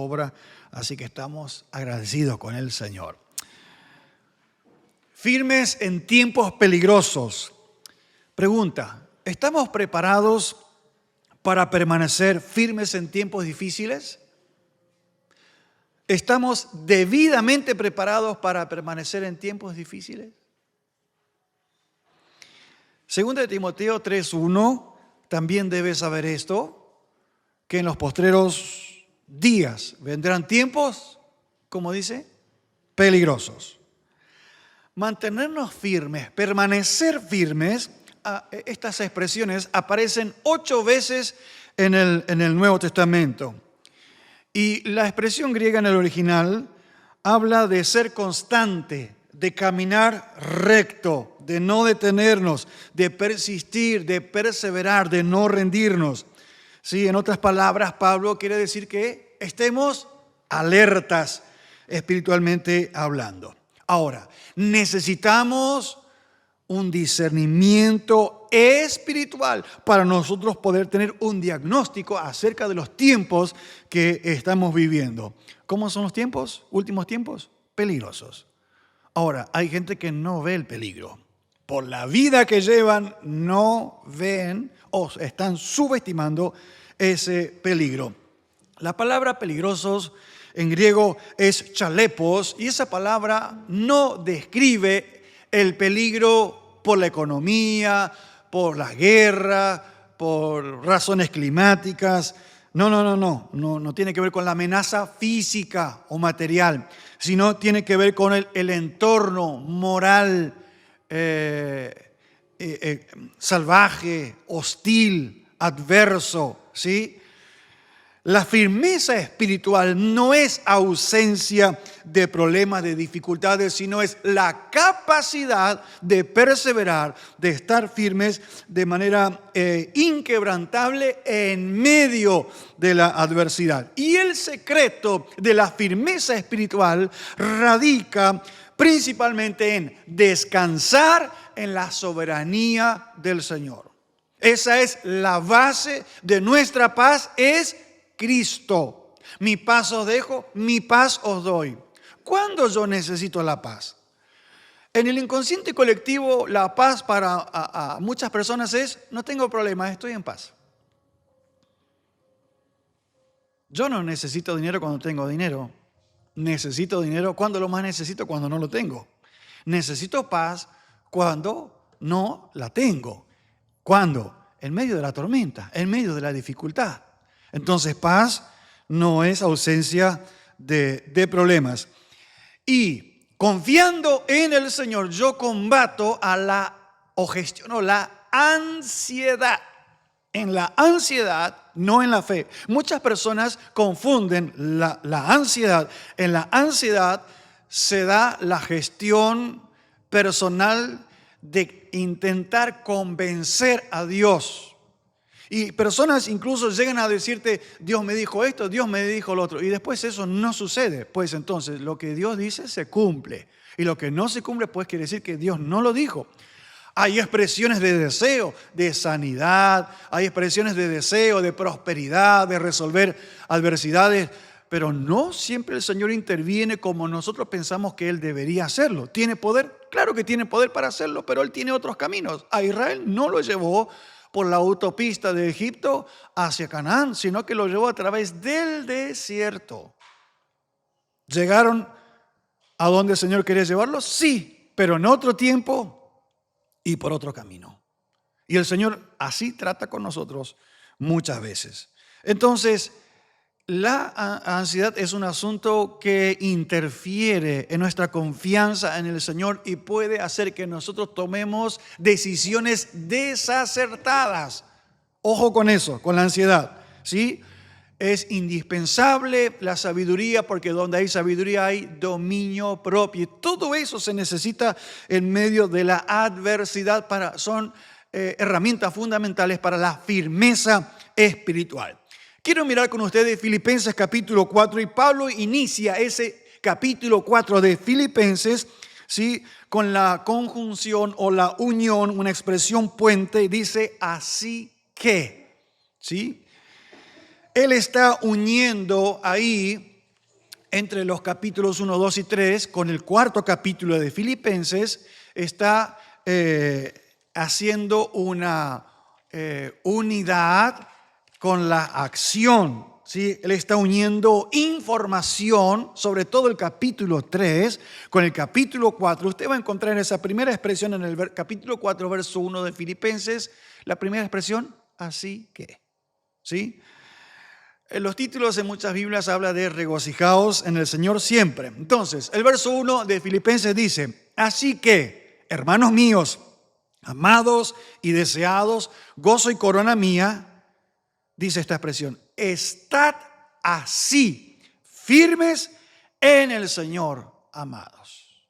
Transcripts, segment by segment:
obra, así que estamos agradecidos con el Señor. Firmes en tiempos peligrosos. Pregunta, ¿estamos preparados para permanecer firmes en tiempos difíciles? ¿Estamos debidamente preparados para permanecer en tiempos difíciles? Segunda de Timoteo 3:1, también debes saber esto, que en los postreros días vendrán tiempos, como dice, peligrosos. Mantenernos firmes, permanecer firmes, estas expresiones aparecen 8 veces en el Nuevo Testamento. Y la expresión griega en el original habla de ser constante, de caminar recto, de no detenernos, de persistir, de perseverar, de no rendirnos. Sí, en otras palabras, Pablo quiere decir que estemos alertas espiritualmente hablando. Ahora, necesitamos un discernimiento espiritual para nosotros poder tener un diagnóstico acerca de los tiempos que estamos viviendo. ¿Cómo son los tiempos? Últimos tiempos, peligrosos. Ahora, hay gente que no ve el peligro. Por la vida que llevan, no ven o están subestimando ese peligro. La palabra peligrosos en griego es chalepos, y esa palabra no describe el peligro por la economía, por la guerra, por razones climáticas. No tiene que ver con la amenaza física o material, sino tiene que ver con el entorno moral salvaje, hostil, adverso, ¿sí? La firmeza espiritual no es ausencia de problemas, de dificultades, sino es la capacidad de perseverar, de estar firmes de manera inquebrantable en medio de la adversidad. Y el secreto de la firmeza espiritual radica principalmente en descansar en la soberanía del Señor. Esa es la base de nuestra paz, es Cristo. Mi paz os dejo, mi paz os doy. ¿Cuándo yo necesito la paz? En el inconsciente colectivo, la paz para a muchas personas es: no tengo problema, estoy en paz. Yo no necesito dinero cuando tengo dinero. Necesito dinero cuando lo más necesito, cuando no lo tengo. Necesito paz cuando no la tengo. ¿Cuándo? En medio de la tormenta, en medio de la dificultad. Entonces, paz no es ausencia de problemas. Y confiando en el Señor, yo combato gestiono la ansiedad. En la ansiedad, no en la fe. Muchas personas confunden la ansiedad. En la ansiedad se da la gestión personal de intentar convencer a Dios. Y personas incluso llegan a decirte: Dios me dijo esto, Dios me dijo lo otro. Y después eso no sucede. Pues entonces lo que Dios dice se cumple. Y lo que no se cumple, pues quiere decir que Dios no lo dijo. Hay expresiones de deseo, de sanidad. Hay expresiones de deseo, de prosperidad, de resolver adversidades. Pero no siempre el Señor interviene como nosotros pensamos que Él debería hacerlo. ¿Tiene poder? Claro que tiene poder para hacerlo, pero Él tiene otros caminos. A Israel no lo llevó por la autopista de Egipto hacia Canaán, sino que lo llevó a través del desierto. ¿Llegaron a donde el Señor quería llevarlos? Sí, pero en otro tiempo y por otro camino. Y el Señor así trata con nosotros muchas veces. Entonces, la ansiedad es un asunto que interfiere en nuestra confianza en el Señor y puede hacer que nosotros tomemos decisiones desacertadas. Ojo con eso, con la ansiedad, ¿sí? Es indispensable la sabiduría, porque donde hay sabiduría hay dominio propio. Y todo eso se necesita en medio de la adversidad. Son herramientas fundamentales para la firmeza espiritual. Quiero mirar con ustedes Filipenses capítulo 4, y Pablo inicia ese capítulo 4 de Filipenses, ¿sí?, con la conjunción o la unión, una expresión puente. Dice: así que, ¿sí? Él está uniendo ahí entre los capítulos 1, 2 y 3, con el cuarto capítulo de Filipenses, está haciendo una unidad con la acción. ¿Sí? Él está uniendo información, sobre todo el capítulo 3, con el capítulo 4. Usted va a encontrar esa primera expresión en el capítulo 4, verso 1 de Filipenses. La primera expresión, así que. ¿Sí? En los títulos en muchas Biblias habla de regocijaos en el Señor siempre. Entonces, el verso 1 de Filipenses dice, así que, hermanos míos, amados y deseados, gozo y corona mía, dice esta expresión, estad así, firmes en el Señor, amados.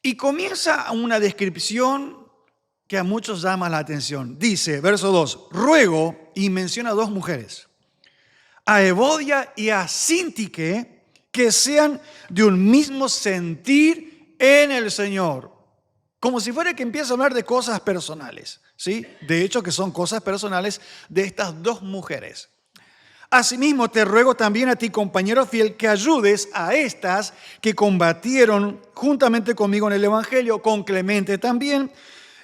Y comienza una descripción que a muchos llama la atención. Dice, verso 2, ruego, y menciona a dos mujeres, a Evodia y a Síntique, que sean de un mismo sentir en el Señor. Como si fuera que empieza a hablar de cosas personales, ¿sí? De hecho, que son cosas personales de estas dos mujeres. Asimismo, te ruego también a ti, compañero fiel, que ayudes a estas que combatieron juntamente conmigo en el Evangelio, con Clemente también,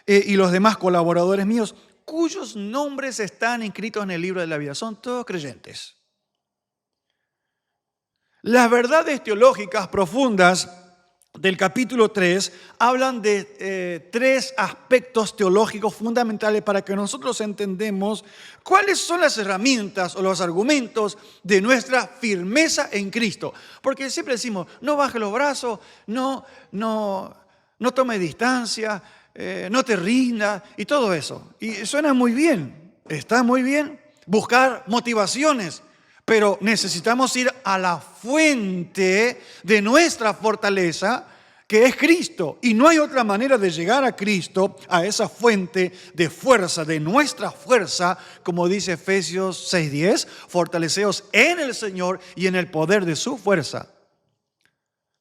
y los demás colaboradores míos, cuyos nombres están inscritos en el libro de la vida. Son todos creyentes. Las verdades teológicas profundas del capítulo 3 hablan de tres aspectos teológicos fundamentales para que nosotros entendamos cuáles son las herramientas o los argumentos de nuestra firmeza en Cristo. Porque siempre decimos, no baje los brazos, no tome distancia, no te rindas y todo eso. Y suena muy bien, está muy bien buscar motivaciones. Pero necesitamos ir a la fuente de nuestra fortaleza, que es Cristo. Y no hay otra manera de llegar a Cristo, a esa fuente de fuerza, de nuestra fuerza, como dice Efesios 6:10, fortaleceos en el Señor y en el poder de su fuerza.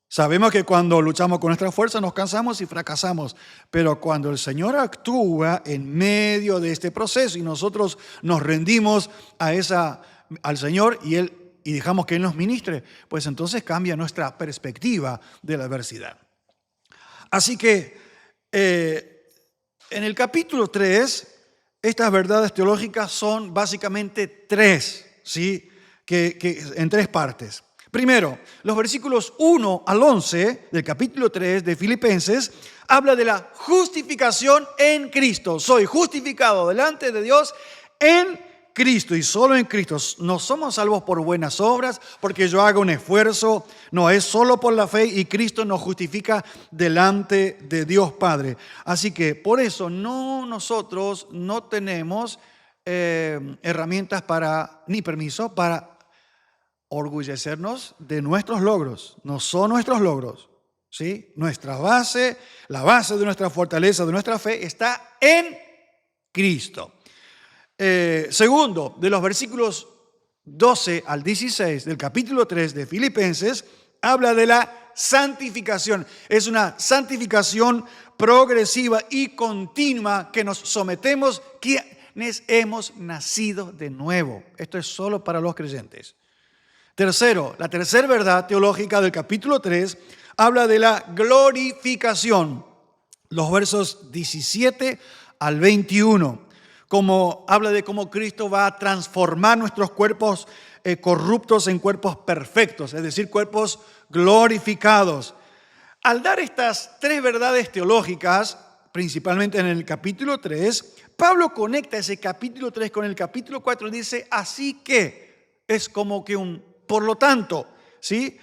Sabemos que cuando luchamos con nuestra fuerza nos cansamos y fracasamos, pero cuando el Señor actúa en medio de este proceso y nosotros nos rendimos al Señor y dejamos que Él nos ministre, pues entonces cambia nuestra perspectiva de la adversidad. Así que en el capítulo 3, estas verdades teológicas son básicamente tres, ¿sí? que en tres partes. Primero, los versículos 1 al 11 del capítulo 3 de Filipenses habla de la justificación en Cristo. Soy justificado delante de Dios en Cristo y solo en Cristo. No somos salvos por buenas obras, porque yo haga un esfuerzo. No, es solo por la fe y Cristo nos justifica delante de Dios Padre. Así que por eso nosotros no tenemos herramientas ni permiso para orgullecernos de nuestros logros. No son nuestros logros, ¿sí? Nuestra base, la base de nuestra fortaleza, de nuestra fe, está en Cristo. Segundo, de los versículos 12 al 16 del capítulo 3 de Filipenses, habla de la santificación. Es una santificación progresiva y continua que nos sometemos quienes hemos nacido de nuevo. Esto es solo para los creyentes. Tercero, la tercera verdad teológica del capítulo 3 habla de la glorificación. Los versos 17 al 21. Habla de cómo Cristo va a transformar nuestros cuerpos corruptos en cuerpos perfectos, es decir, cuerpos glorificados. Al dar estas tres verdades teológicas, principalmente en el capítulo 3, Pablo conecta ese capítulo 3 con el capítulo 4 y dice, así que es como que por lo tanto, ¿sí?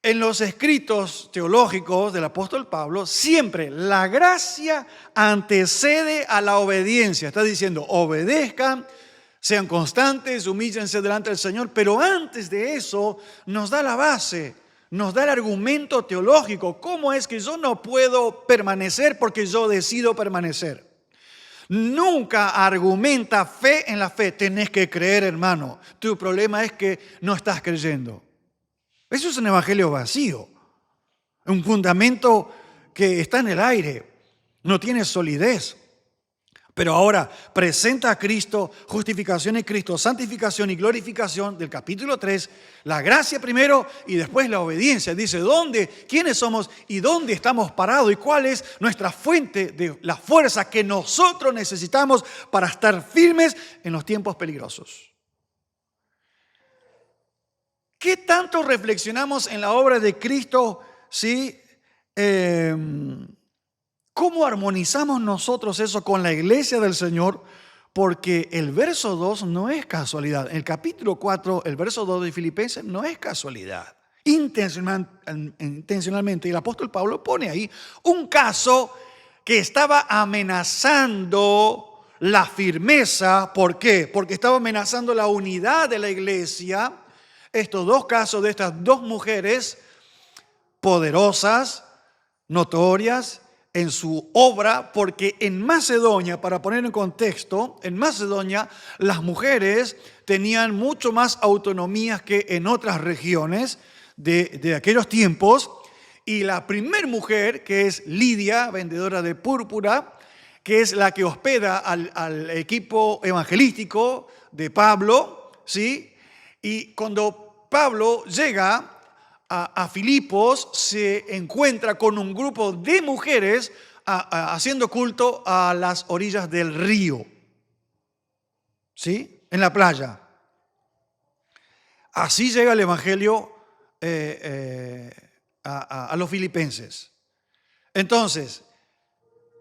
En los escritos teológicos del apóstol Pablo, siempre la gracia antecede a la obediencia. Está diciendo, obedezcan, sean constantes, humíllense delante del Señor, pero antes de eso nos da la base, nos da el argumento teológico. ¿Cómo es que yo no puedo permanecer porque yo decido permanecer? Nunca argumenta fe en la fe. Tenés que creer, hermano. Tu problema es que no estás creyendo. Eso es un evangelio vacío. Un fundamento que está en el aire. No tiene solidez. Pero ahora presenta a Cristo, justificación en Cristo, santificación y glorificación del capítulo 3, la gracia primero y después la obediencia. Dice dónde, quiénes somos y dónde estamos parados y cuál es nuestra fuente de la fuerza que nosotros necesitamos para estar firmes en los tiempos peligrosos. ¿Qué tanto reflexionamos en la obra de Cristo? ¿Sí? ¿Cómo armonizamos nosotros eso con la iglesia del Señor? Porque el verso 2 no es casualidad. El capítulo 4, el verso 2 de Filipenses no es casualidad. Intencionalmente, el apóstol Pablo pone ahí un caso que estaba amenazando la firmeza. ¿Por qué? Porque estaba amenazando la unidad de la iglesia. Estos dos casos de estas dos mujeres poderosas, notorias, en su obra, porque en Macedonia, para poner en contexto, en Macedonia las mujeres tenían mucho más autonomía que en otras regiones de aquellos tiempos, y la primer mujer, que es Lidia, vendedora de púrpura, que es la que hospeda al equipo evangelístico de Pablo, ¿sí? Y cuando Pablo llega a Filipos, se encuentra con un grupo de mujeres haciendo culto a las orillas del río, ¿sí? En la playa. Así llega el evangelio a los filipenses. Entonces,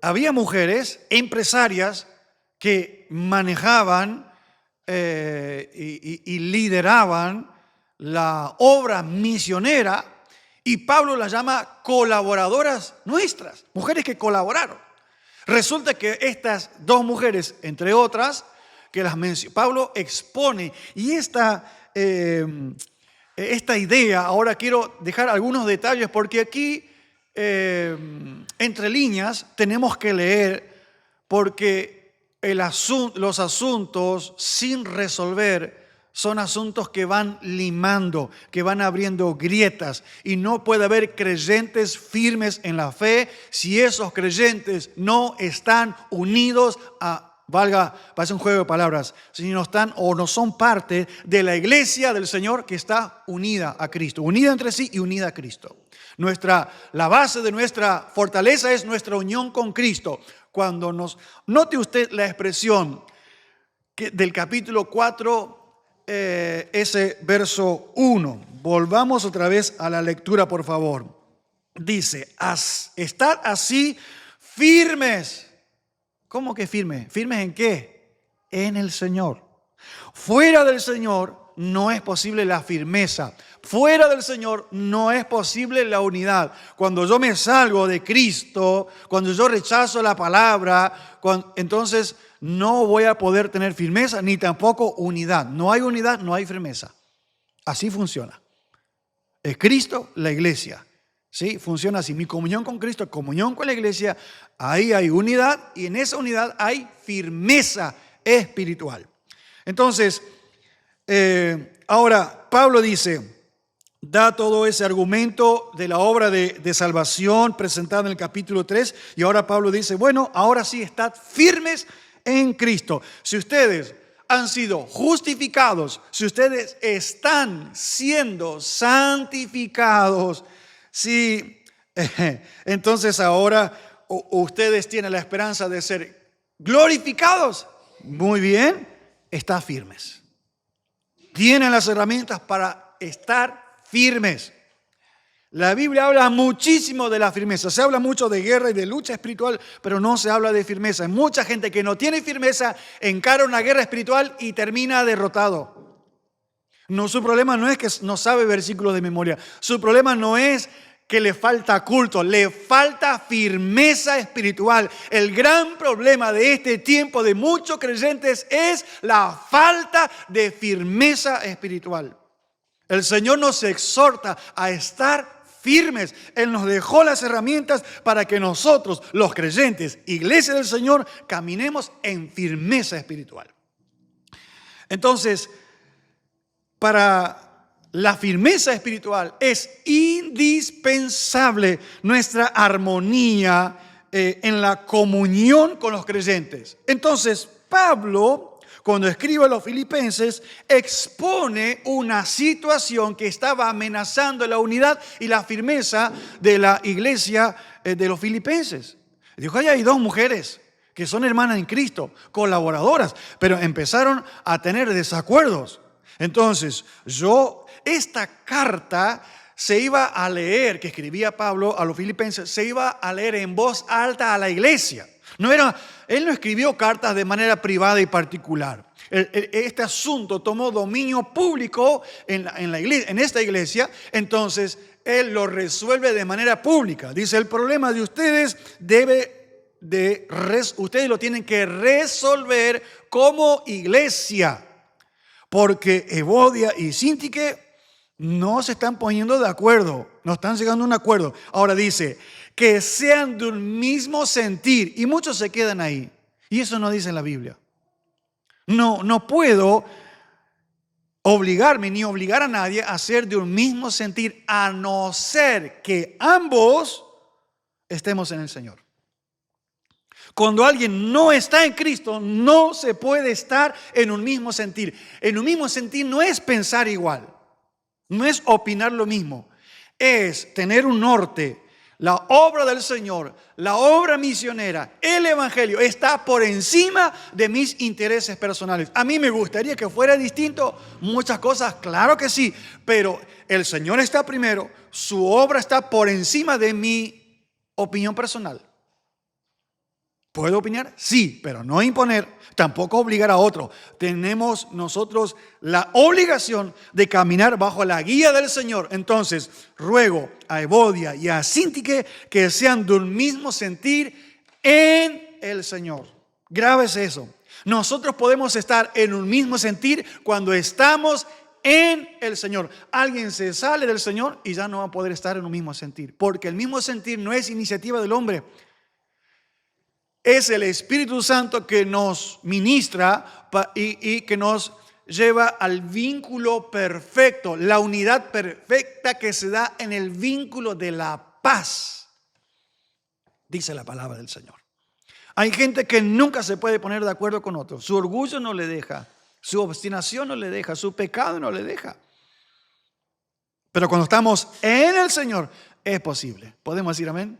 había mujeres empresarias que manejaban y lideraban la obra misionera, y Pablo las llama colaboradoras nuestras, mujeres que colaboraron. Resulta que estas dos mujeres, entre otras, que las Pablo expone, y esta idea, ahora quiero dejar algunos detalles, porque aquí, entre líneas, tenemos que leer, porque los asuntos sin resolver son asuntos que van limando, que van abriendo grietas, y no puede haber creyentes firmes en la fe si esos creyentes no están unidos parece un juego de palabras, si no están o no son parte de la iglesia del Señor que está unida a Cristo, unida entre sí y unida a Cristo. La base de nuestra fortaleza es nuestra unión con Cristo. Note usted la expresión del capítulo 4, ese verso 1. Volvamos otra vez a la lectura, por favor. Dice, estad así firmes. ¿Cómo que firmes? ¿Firmes en qué? En el Señor. Fuera del Señor no es posible la firmeza. Fuera del Señor no es posible la unidad. Cuando yo me salgo de Cristo, cuando yo rechazo la palabra, entonces no voy a poder tener firmeza ni tampoco unidad. No hay unidad, no hay firmeza. Así funciona. Es Cristo, la iglesia. ¿Sí? Funciona así. Mi comunión con Cristo, comunión con la iglesia, ahí hay unidad, y en esa unidad hay firmeza espiritual. Entonces, ahora Pablo dice, da todo ese argumento de la obra de salvación presentada en el capítulo 3, y ahora Pablo dice, bueno, ahora sí, estad firmes en Cristo. Si ustedes han sido justificados, si ustedes están siendo santificados, entonces ahora ustedes tienen la esperanza de ser glorificados. Muy bien, están firmes. Tienen las herramientas para estar firmes. La Biblia habla muchísimo de la firmeza. Se habla mucho de guerra y de lucha espiritual, pero no se habla de firmeza. Hay mucha gente que no tiene firmeza, encara una guerra espiritual y termina derrotado. No, su problema no es que no sabe versículos de memoria. Su problema no es que le falta culto, le falta firmeza espiritual. El gran problema de este tiempo de muchos creyentes es la falta de firmeza espiritual. El Señor nos exhorta a estar firmes. Él nos dejó las herramientas para que nosotros, los creyentes, iglesia del Señor, caminemos en firmeza espiritual. Entonces, para la firmeza espiritual es indispensable nuestra armonía en la comunión con los creyentes. Entonces, Pablo, cuando escribe a los filipenses, expone una situación que estaba amenazando la unidad y la firmeza de la iglesia de los filipenses. Dijo, ahí hay dos mujeres que son hermanas en Cristo, colaboradoras, pero empezaron a tener desacuerdos. Entonces, esta carta se iba a leer, que escribía Pablo a los filipenses, se iba a leer en voz alta a la iglesia. Él no escribió cartas de manera privada y particular. Este asunto tomó dominio público en esta iglesia, entonces él lo resuelve de manera pública. Dice, el problema de ustedes ustedes lo tienen que resolver como iglesia, porque Evodia y Síntique no se están poniendo de acuerdo, no están llegando a un acuerdo. Ahora dice, que sean de un mismo sentir, y muchos se quedan ahí, y eso no dice en la Biblia. No puedo obligarme ni obligar a nadie a ser de un mismo sentir, a no ser que ambos estemos en el Señor. Cuando alguien no está en Cristo, no se puede estar en un mismo sentir. En un mismo sentir no es pensar igual, no es opinar lo mismo, es tener un norte. La obra del Señor, la obra misionera, el Evangelio está por encima de mis intereses personales. A mí me gustaría que fuera distinto, muchas cosas, claro que sí, pero el Señor está primero, su obra está por encima de mi opinión personal. ¿Puedo opinar? Sí, pero no imponer, tampoco obligar a otro. Tenemos nosotros la obligación de caminar bajo la guía del Señor. Entonces, ruego a Evodia y a Síntique que sean de un mismo sentir en el Señor. Grábese eso. Nosotros podemos estar en un mismo sentir cuando estamos en el Señor. Alguien se sale del Señor y ya no va a poder estar en un mismo sentir, porque el mismo sentir no es iniciativa del hombre. Es el Espíritu Santo que nos ministra y que nos lleva al vínculo perfecto, la unidad perfecta que se da en el vínculo de la paz, dice la palabra del Señor. Hay gente que nunca se puede poner de acuerdo con otro. Su orgullo no le deja, su obstinación no le deja, su pecado no le deja. Pero cuando estamos en el Señor, es posible. ¿Podemos decir amén?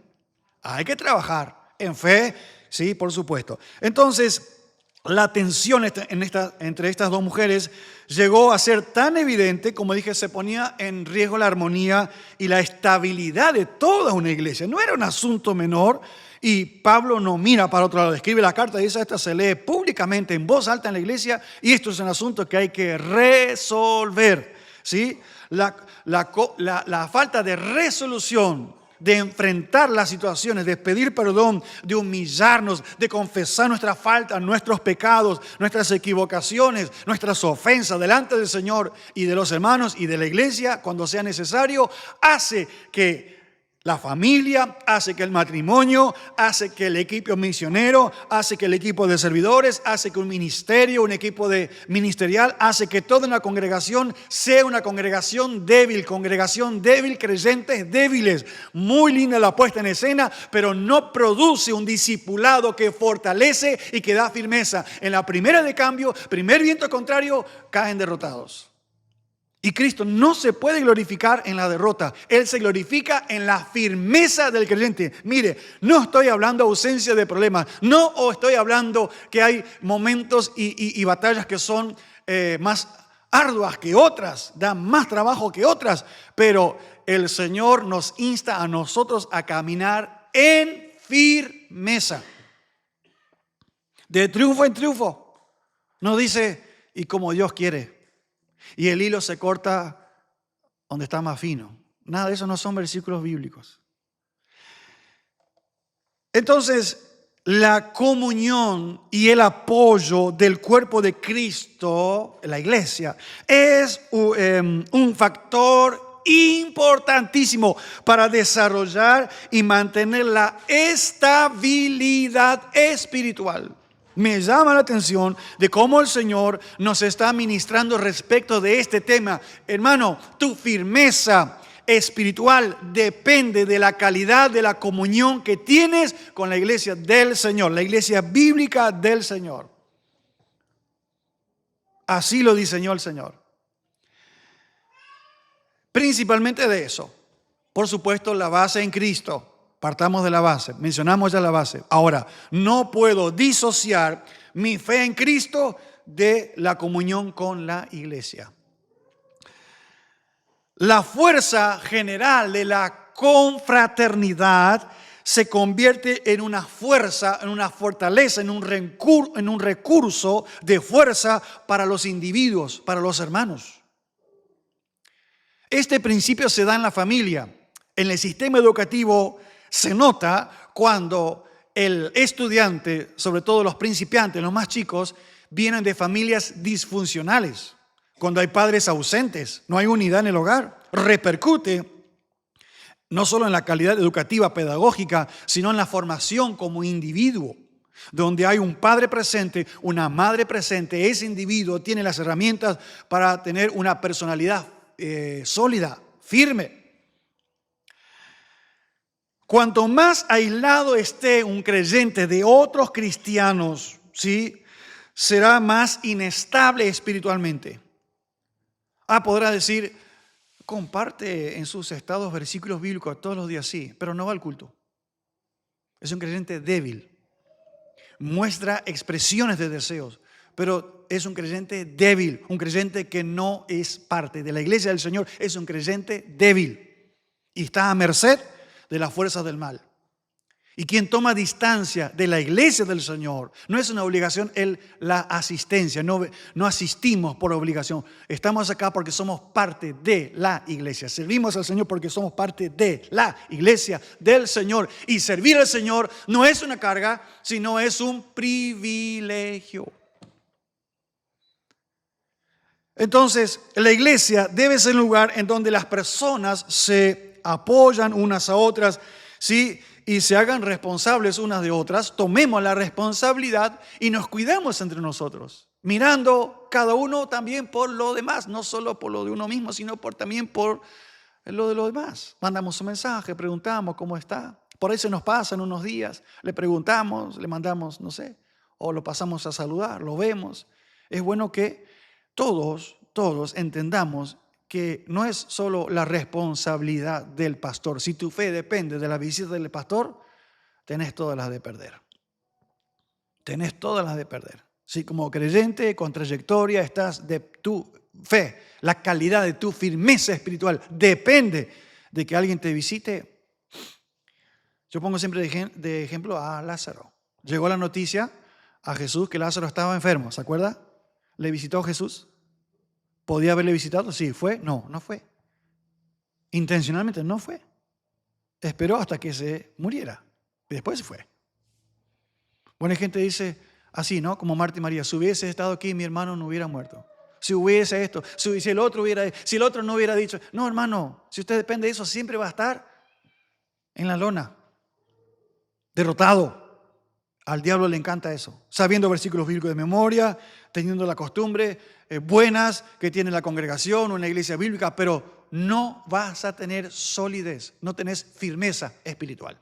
Hay que trabajar en fe. Sí, por supuesto. Entonces, la tensión entre estas dos mujeres llegó a ser tan evidente, como dije, se ponía en riesgo la armonía y la estabilidad de toda una iglesia. No era un asunto menor y Pablo no mira para otro lado. Escribe la carta y esta se lee públicamente en voz alta en la iglesia y esto es un asunto que hay que resolver. ¿Sí? La falta de resolución, de enfrentar las situaciones, de pedir perdón, de humillarnos, de confesar nuestras faltas, nuestros pecados, nuestras equivocaciones, nuestras ofensas delante del Señor y de los hermanos y de la iglesia cuando sea necesario, hace que la familia, hace que el matrimonio, hace que el equipo misionero, hace que el equipo de servidores, hace que un ministerio, un equipo ministerial, hace que toda una congregación sea una congregación débil, creyentes débiles. Muy linda la puesta en escena, pero no produce un discipulado que fortalece y que da firmeza. En la primera de cambio, primer viento contrario, caen derrotados. Y Cristo no se puede glorificar en la derrota. Él se glorifica en la firmeza del creyente. Mire, no estoy hablando de ausencia de problemas. No estoy hablando que hay momentos y batallas que son más arduas que otras. Dan más trabajo que otras. Pero el Señor nos insta a nosotros a caminar en firmeza. De triunfo en triunfo. No dice, y como Dios quiere. Y el hilo se corta donde está más fino. Nada de eso no son versículos bíblicos. Entonces, la comunión y el apoyo del cuerpo de Cristo, la iglesia, es un factor importantísimo para desarrollar y mantener la estabilidad espiritual. Me llama la atención de cómo el Señor nos está ministrando respecto de este tema. Hermano, tu firmeza espiritual depende de la calidad de la comunión que tienes con la iglesia del Señor, la iglesia bíblica del Señor. Así lo diseñó el Señor. Principalmente de eso. Por supuesto, la base en Cristo. Partamos de la base. Mencionamos ya la base. Ahora, no puedo disociar mi fe en Cristo de la comunión con la iglesia. La fuerza general de la confraternidad se convierte en una fuerza, en una fortaleza, en un recurso de fuerza para los individuos, para los hermanos. Este principio se da en la familia. En el sistema educativo se nota cuando el estudiante, sobre todo los principiantes, los más chicos, vienen de familias disfuncionales. Cuando hay padres ausentes, no hay unidad en el hogar, repercute no solo en la calidad educativa, pedagógica, sino en la formación como individuo. Donde hay un padre presente, una madre presente, ese individuo tiene las herramientas para tener una personalidad sólida, firme. Cuanto más aislado esté un creyente de otros cristianos, ¿sí?, será más inestable espiritualmente. Podrá decir, comparte en sus estados versículos bíblicos todos los días, sí, pero no va al culto. Es un creyente débil. Muestra expresiones de deseos, pero es un creyente débil, un creyente que no es parte de la iglesia del Señor, es un creyente débil y está a merced de las fuerzas del mal. Y quien toma distancia de la iglesia del Señor, no es una obligación la asistencia, no asistimos por obligación. Estamos acá porque somos parte de la iglesia. Servimos al Señor porque somos parte de la iglesia del Señor. Y servir al Señor no es una carga, sino es un privilegio. Entonces, la iglesia debe ser un lugar en donde las personas se apoyan unas a otras, ¿sí?, y se hagan responsables unas de otras. Tomemos la responsabilidad y nos cuidamos entre nosotros, mirando cada uno también por lo demás, no solo por lo de uno mismo, sino también por lo de los demás. Mandamos un mensaje, preguntamos cómo está. Por ahí se nos pasan unos días, le preguntamos, le mandamos, no sé, o lo pasamos a saludar, lo vemos. Es bueno que todos entendamos que no es solo la responsabilidad del pastor. Si tu fe depende de la visita del pastor, tenés todas las de perder. Tenés todas las de perder. Si como creyente con trayectoria estás de tu fe, la calidad de tu firmeza espiritual depende de que alguien te visite. Yo pongo siempre de ejemplo a Lázaro. Llegó la noticia a Jesús que Lázaro estaba enfermo, ¿se acuerda? ¿Le visitó Jesús? ¿Podía haberle visitado? Sí, ¿fue? No, no fue. Intencionalmente no fue. Esperó hasta que se muriera. Y después se fue. Buena gente dice así, ¿no? Como Marta y María. Si hubiese estado aquí, mi hermano no hubiera muerto. Si hubiese esto, si el otro no hubiera dicho. No, hermano, si usted depende de eso, siempre va a estar en la lona. Derrotado. Al diablo le encanta eso. Sabiendo versículos bíblicos de memoria, teniendo la costumbre buenas que tiene la congregación, una iglesia bíblica, pero no vas a tener solidez, no tenés firmeza espiritual.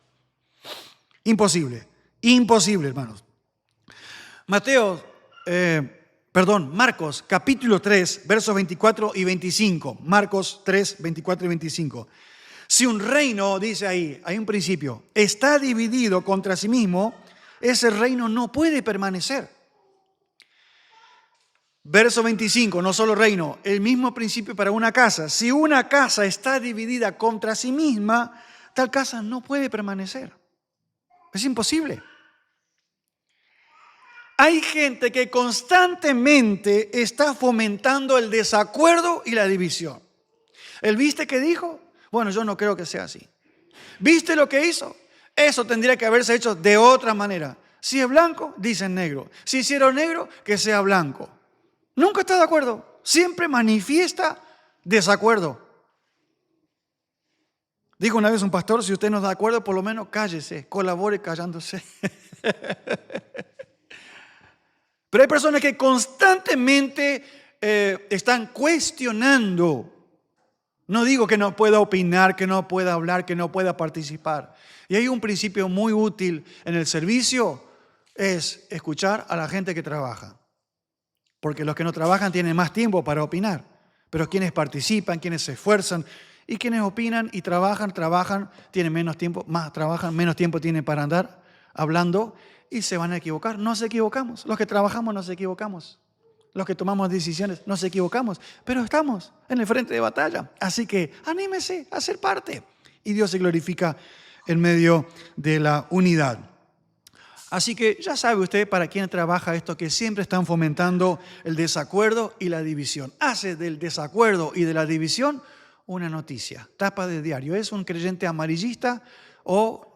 Imposible, hermanos. Marcos capítulo 3, versos 24 y 25. Marcos 3, 24 y 25. Si un reino, dice ahí, hay un principio, está dividido contra sí mismo, ese reino no puede permanecer. Verso 25, no solo reino, el mismo principio para una casa. Si una casa está dividida contra sí misma, tal casa no puede permanecer. Es imposible. Hay gente que constantemente está fomentando el desacuerdo y la división. ¿El viste qué dijo? Bueno, yo no creo que sea así. ¿Viste lo que hizo? Eso tendría que haberse hecho de otra manera. Si es blanco, dicen negro. Si hicieron negro, que sea blanco. Nunca está de acuerdo. Siempre manifiesta desacuerdo. Dijo una vez un pastor, si usted no está de acuerdo, por lo menos cállese, colabore callándose. Pero hay personas que constantemente están cuestionando No digo que no pueda opinar, que no pueda hablar, que no pueda participar. Y hay un principio muy útil en el servicio, es escuchar a la gente que trabaja. Porque los que no trabajan tienen más tiempo para opinar. Pero quienes participan, quienes se esfuerzan y quienes opinan y trabajan, tienen menos tiempo, más trabajan, menos tiempo tienen para andar hablando y se van a equivocar. Nos equivocamos. Los que trabajamos nos equivocamos. Los que tomamos decisiones nos equivocamos. Pero estamos en el frente de batalla. Así que anímese a ser parte. Y Dios se glorifica en medio de la unidad. Así que ya sabe usted para quién trabaja esto, que siempre están fomentando el desacuerdo y la división. Hace del desacuerdo y de la división una noticia, tapa de diario. Es un creyente amarillista o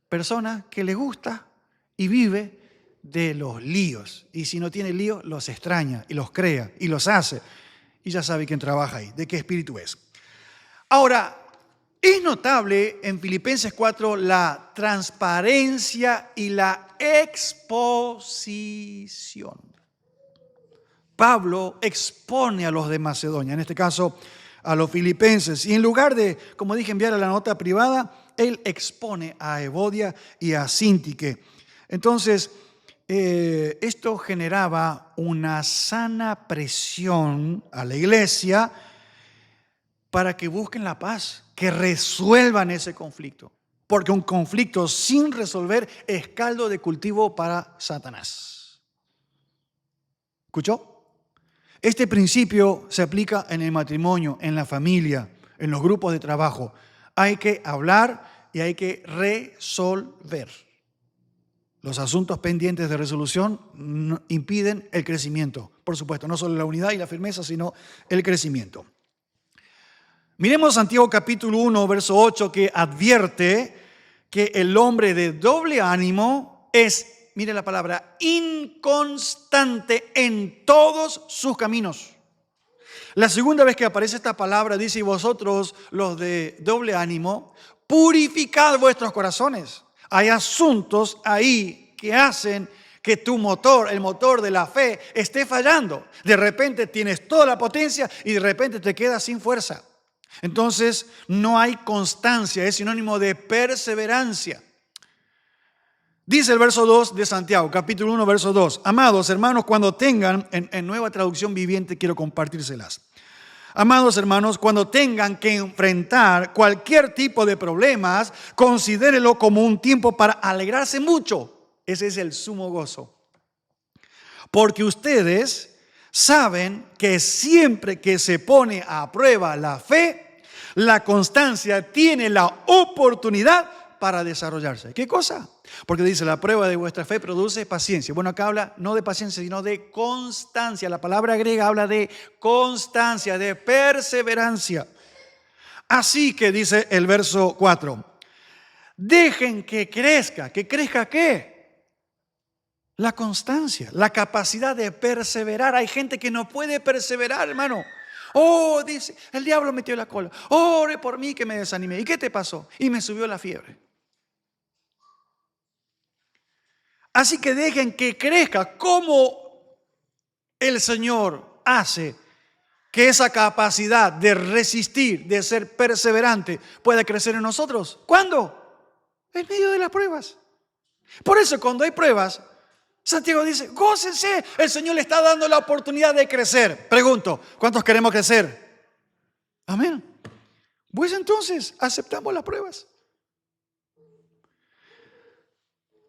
persona que le gusta y vive de los líos. Y si no tiene líos, los extraña y los crea y los hace. Y ya sabe quién trabaja ahí, de qué espíritu es. Ahora, es notable en Filipenses 4 la transparencia y la exposición. Pablo expone a los de Macedonia, en este caso a los filipenses, y en lugar de, como dije, enviar a la nota privada, él expone a Evodia y a Síntique. Entonces, esto generaba una sana presión a la iglesia para que busquen la paz, que resuelvan ese conflicto. Porque un conflicto sin resolver es caldo de cultivo para Satanás. ¿Escuchó? Este principio se aplica en el matrimonio, en la familia, en los grupos de trabajo. Hay que hablar y hay que resolver. Los asuntos pendientes de resolución impiden el crecimiento. Por supuesto, no solo la unidad y la firmeza, sino el crecimiento. Miremos Santiago capítulo 1, verso 8, que advierte que el hombre de doble ánimo es, mire la palabra, inconstante en todos sus caminos. La segunda vez que aparece esta palabra dice: y vosotros, los de doble ánimo, purificad vuestros corazones. Hay asuntos ahí que hacen que tu motor, el motor de la fe, esté fallando. De repente tienes toda la potencia y de repente te quedas sin fuerza. Entonces no hay constancia, es sinónimo de perseverancia. Dice el verso 2 de Santiago, capítulo 1, verso 2. Amados hermanos, cuando tengan, en Nueva Traducción Viviente quiero compartírselas. Amados hermanos, cuando tengan que enfrentar cualquier tipo de problemas, considérelo como un tiempo para alegrarse mucho. Ese es el sumo gozo. Porque ustedes saben que siempre que se pone a prueba la fe, la constancia tiene la oportunidad para desarrollarse. ¿Qué cosa? Porque dice, la prueba de vuestra fe produce paciencia. Bueno, acá habla no de paciencia, sino de constancia. La palabra griega habla de constancia, de perseverancia. Así que dice el verso 4, dejen que crezca. ¿Que crezca qué? La constancia, la capacidad de perseverar. Hay gente que no puede perseverar, hermano. Oh, dice, el diablo metió la cola. Ore por mí que me desanimé. ¿Y qué te pasó? Y me subió la fiebre. Así que dejen que crezca. ¿Cómo el Señor hace que esa capacidad de resistir, de ser perseverante, pueda crecer en nosotros? ¿Cuándo? En medio de las pruebas. Por eso cuando hay pruebas, Santiago dice, gócense, el Señor le está dando la oportunidad de crecer. Pregunto, ¿cuántos queremos crecer? Amén. Pues entonces aceptamos las pruebas.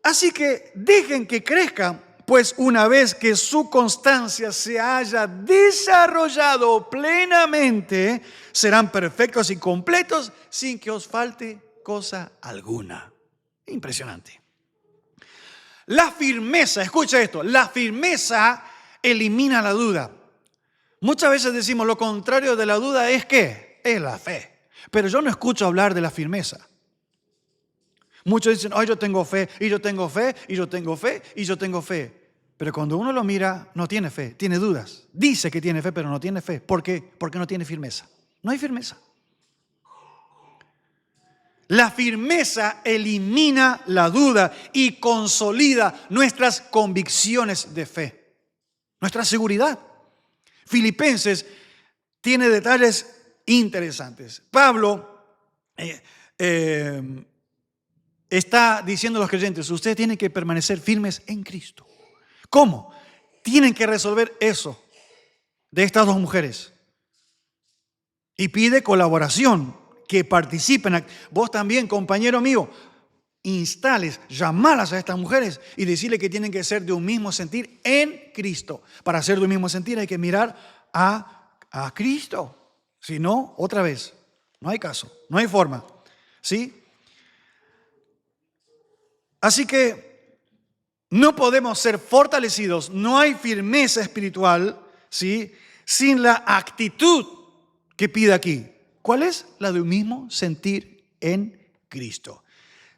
Así que dejen que crezca, pues una vez que su constancia se haya desarrollado plenamente, serán perfectos y completos sin que os falte cosa alguna. Impresionante. La firmeza, escucha esto, la firmeza elimina la duda. Muchas veces decimos lo contrario de la duda es ¿qué? Es la fe. Pero yo no escucho hablar de la firmeza. Muchos dicen, yo tengo fe, y yo tengo fe, y yo tengo fe, y yo tengo fe. Pero cuando uno lo mira, no tiene fe, tiene dudas. Dice que tiene fe, pero no tiene fe. ¿Por qué? Porque no tiene firmeza. No hay firmeza. La firmeza elimina la duda y consolida nuestras convicciones de fe, nuestra seguridad. Filipenses tiene detalles interesantes. Pablo está diciendo a los creyentes, ustedes tienen que permanecer firmes en Cristo. ¿Cómo? Tienen que resolver eso de estas dos mujeres. Y pide colaboración, que participen. Vos también, compañero mío, instales, llamalas a estas mujeres y decirle que tienen que ser de un mismo sentir en Cristo. Para ser de un mismo sentir hay que mirar a Cristo. Si no, otra vez, no hay caso, no hay forma. ¿Sí? Así que no podemos ser fortalecidos, no hay firmeza espiritual, ¿sí?, sin la actitud que pide aquí. ¿Cuál es? La de un mismo sentir en Cristo.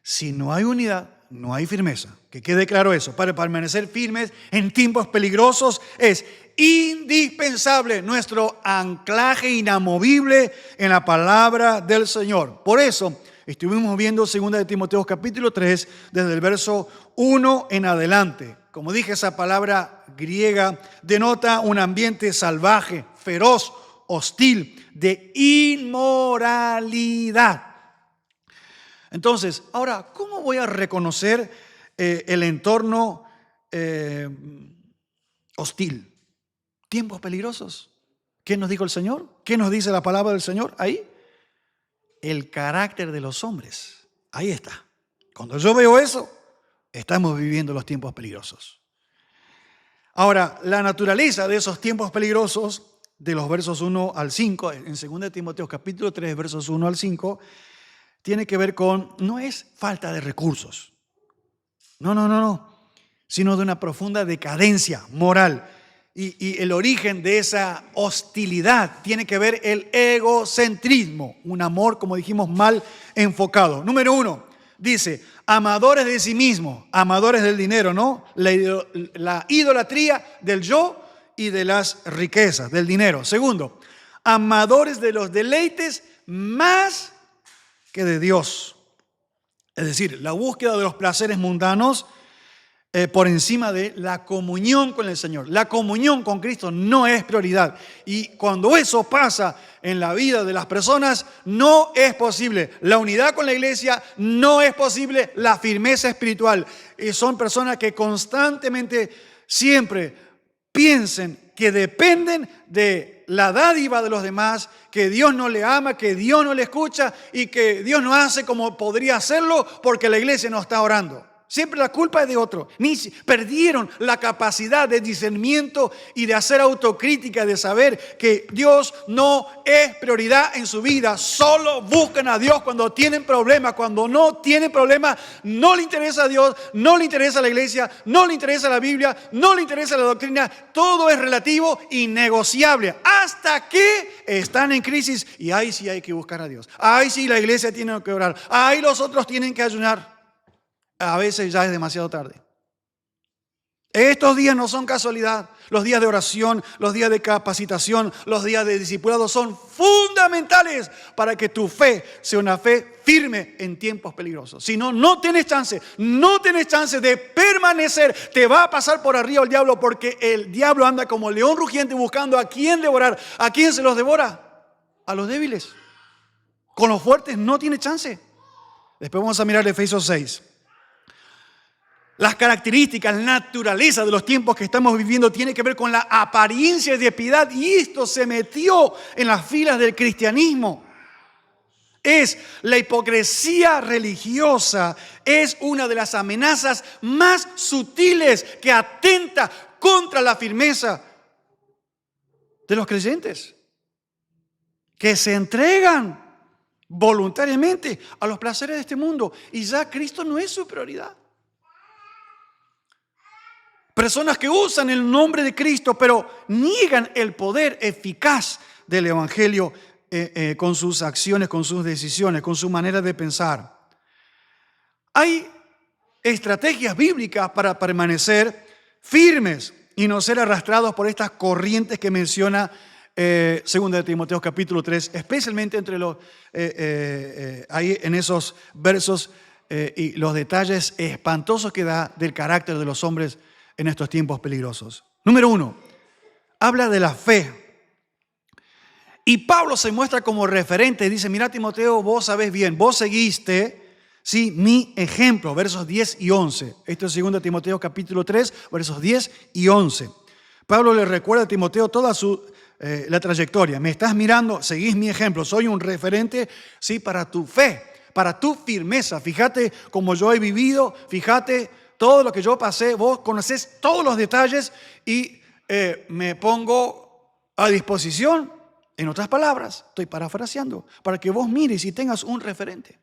Si no hay unidad, no hay firmeza. Que quede claro eso. Para permanecer firmes en tiempos peligrosos es indispensable nuestro anclaje inamovible en la palabra del Señor. Por eso estuvimos viendo 2 de Timoteo capítulo 3 desde el verso 1 en adelante. Como dije, esa palabra griega denota un ambiente salvaje, feroz, hostil, de inmoralidad. Entonces, ahora, ¿cómo voy a reconocer el entorno hostil? Tiempos peligrosos. ¿Qué nos dijo el Señor? ¿Qué nos dice la palabra del Señor ahí? El carácter de los hombres. Ahí está. Cuando yo veo eso, estamos viviendo los tiempos peligrosos. Ahora, la naturaleza de esos tiempos peligrosos, de los versos 1 al 5, en 2 de Timoteo capítulo 3, versos 1 al 5, tiene que ver con, no es falta de recursos, no, sino de una profunda decadencia moral. Y el origen de esa hostilidad tiene que ver el egocentrismo, un amor, como dijimos, mal enfocado. Número 1, dice, amadores de sí mismos, amadores del dinero, ¿no? La idolatría del yo y de las riquezas, del dinero. Segundo, amadores de los deleites más que de Dios. Es decir, la búsqueda de los placeres mundanos por encima de la comunión con el Señor. La comunión con Cristo no es prioridad. Y cuando eso pasa en la vida de las personas, no es posible la unidad con la iglesia, no es posible la firmeza espiritual. Y son personas que constantemente, siempre piensen que dependen de la dádiva de los demás, que Dios no le ama, que Dios no le escucha y que Dios no hace como podría hacerlo porque la iglesia no está orando. Siempre la culpa es de otro. Perdieron la capacidad de discernimiento y de hacer autocrítica, de saber que Dios no es prioridad en su vida. Solo buscan a Dios cuando tienen problemas. Cuando no tienen problemas, no le interesa a Dios, no le interesa a la iglesia, no le interesa la Biblia, no le interesa la doctrina. Todo es relativo y negociable hasta que están en crisis y ahí sí hay que buscar a Dios. Ahí sí la iglesia tiene que orar. Ahí los otros tienen que ayunar. A veces ya es demasiado tarde. Estos días no son casualidad. Los días de oración, los días de capacitación, los días de discipulado son fundamentales para que tu fe sea una fe firme en tiempos peligrosos. Si no, no tienes chance de permanecer. Te va a pasar por arriba el diablo porque el diablo anda como león rugiente buscando a quién devorar. ¿A quién se los devora? A los débiles. Con los fuertes no tiene chance. Después vamos a mirar Efesios 6. Las características, la naturaleza de los tiempos que estamos viviendo tiene que ver con la apariencia de piedad y esto se metió en las filas del cristianismo. Es la hipocresía religiosa, es una de las amenazas más sutiles que atenta contra la firmeza de los creyentes, que se entregan voluntariamente a los placeres de este mundo y ya Cristo no es su prioridad. Personas que usan el nombre de Cristo, pero niegan el poder eficaz del Evangelio con sus acciones, con sus decisiones, con su manera de pensar. Hay estrategias bíblicas para permanecer firmes y no ser arrastrados por estas corrientes que menciona 2 de Timoteo capítulo 3, especialmente entre los ahí en esos versos y los detalles espantosos que da del carácter de los hombres en estos tiempos peligrosos. Número 1, habla de la fe Y Pablo se muestra como referente. Dice, mira Timoteo, vos sabés bien, vos seguiste, ¿sí?, mi ejemplo. Versos 10 y 11. Esto es 2 Timoteo capítulo 3, versos 10 y 11. Pablo le recuerda a Timoteo toda la trayectoria. Me estás mirando, seguís mi ejemplo. Soy un referente, ¿sí?, para tu fe, para tu firmeza. Fíjate cómo yo he vivido, fíjate todo lo que yo pasé. Vos conocés todos los detalles y me pongo a disposición. En otras palabras, estoy parafraseando, para que vos mires y tengas un referente.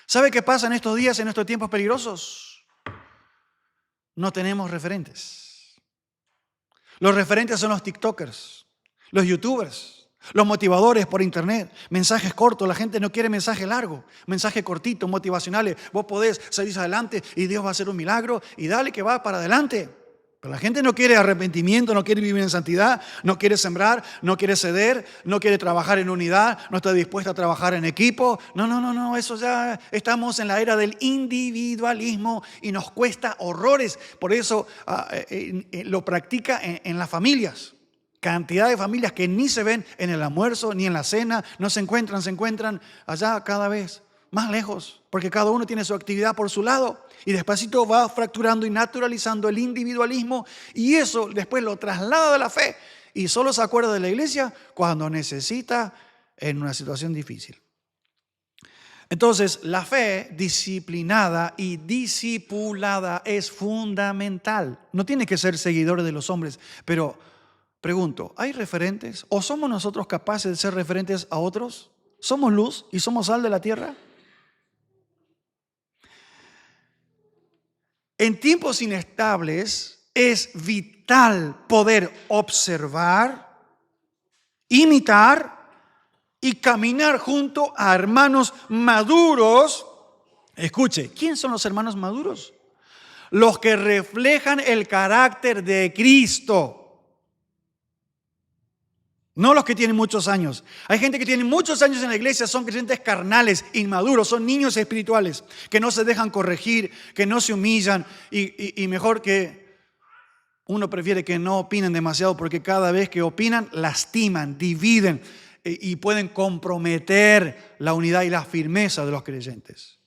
¿Sabe qué pasa en estos días, en estos tiempos peligrosos? No tenemos referentes. Los referentes son los TikTokers, los YouTubers, los motivadores por internet, mensajes cortos. La gente no quiere mensaje largo, mensajes cortitos, motivacionales. Vos podés salir adelante y Dios va a hacer un milagro y dale que va para adelante. Pero la gente no quiere arrepentimiento, no quiere vivir en santidad, no quiere sembrar, no quiere ceder, no quiere trabajar en unidad, no está dispuesta a trabajar en equipo. No, eso ya estamos en la era del individualismo y nos cuesta horrores. Por eso lo practica en las familias. Cantidad de familias que ni se ven en el almuerzo ni en la cena, no se encuentran allá cada vez más lejos, porque cada uno tiene su actividad por su lado y despacito va fracturando y naturalizando el individualismo y eso después lo traslada a la fe y solo se acuerda de la iglesia cuando necesita en una situación difícil. Entonces, la fe disciplinada y discipulada es fundamental. No tiene que ser seguidor de los hombres, pero pregunto, ¿hay referentes? ¿O somos nosotros capaces de ser referentes a otros? ¿Somos luz y somos sal de la tierra? En tiempos inestables es vital poder observar, imitar y caminar junto a hermanos maduros. Escuche, ¿quién son los hermanos maduros? Los que reflejan el carácter de Cristo. No los que tienen muchos años. Hay gente que tiene muchos años en la iglesia, son creyentes carnales, inmaduros, son niños espirituales, que no se dejan corregir, que no se humillan y mejor que uno prefiere que no opinen demasiado porque cada vez que opinan lastiman, dividen y pueden comprometer la unidad y la firmeza de los creyentes.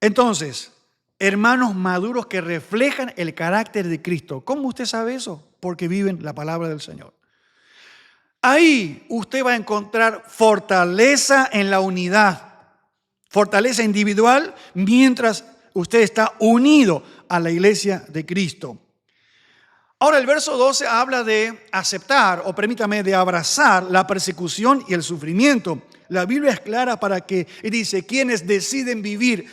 Entonces, hermanos maduros que reflejan el carácter de Cristo. ¿Cómo usted sabe eso? Porque viven la palabra del Señor. Ahí usted va a encontrar fortaleza en la unidad, fortaleza individual mientras usted está unido a la iglesia de Cristo. Ahora el verso 12 habla de aceptar, o permítame, de abrazar la persecución y el sufrimiento. La Biblia es clara para que dice, quienes deciden vivir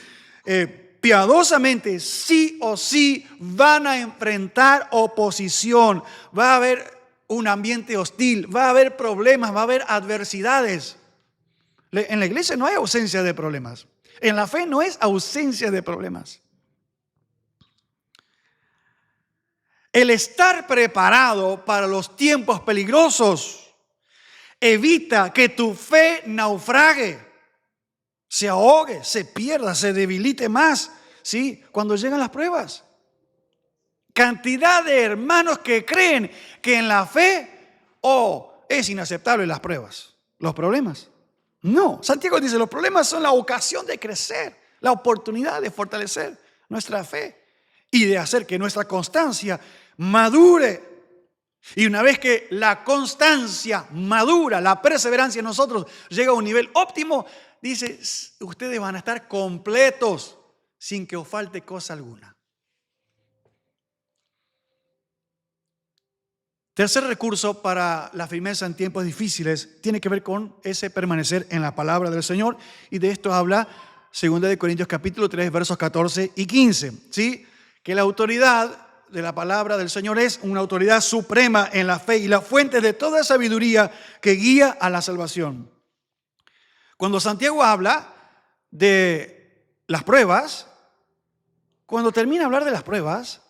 piadosamente, sí o sí van a enfrentar oposición, va a haber un ambiente hostil, va a haber problemas, va a haber adversidades. En la iglesia no hay ausencia de problemas, en la fe no es ausencia de problemas. El estar preparado para los tiempos peligrosos evita que tu fe naufrague, se ahogue, se pierda, se debilite más, ¿sí?, cuando llegan las pruebas. Cantidad de hermanos que creen que en la fe es inaceptable las pruebas, los problemas. No, Santiago dice, los problemas son la ocasión de crecer, la oportunidad de fortalecer nuestra fe y de hacer que nuestra constancia madure. Y una vez que la constancia madura, la perseverancia en nosotros llega a un nivel óptimo, dice, ustedes van a estar completos sin que os falte cosa alguna. Tercer recurso para la firmeza en tiempos difíciles tiene que ver con ese permanecer en la palabra del Señor. Y de esto habla 2 Corintios capítulo 3, versos 14 y 15. ¿Sí? Que la autoridad de la palabra del Señor es una autoridad suprema en la fe y la fuente de toda sabiduría que guía a la salvación. Cuando Santiago habla de las pruebas, cuando termina de hablar de las pruebas,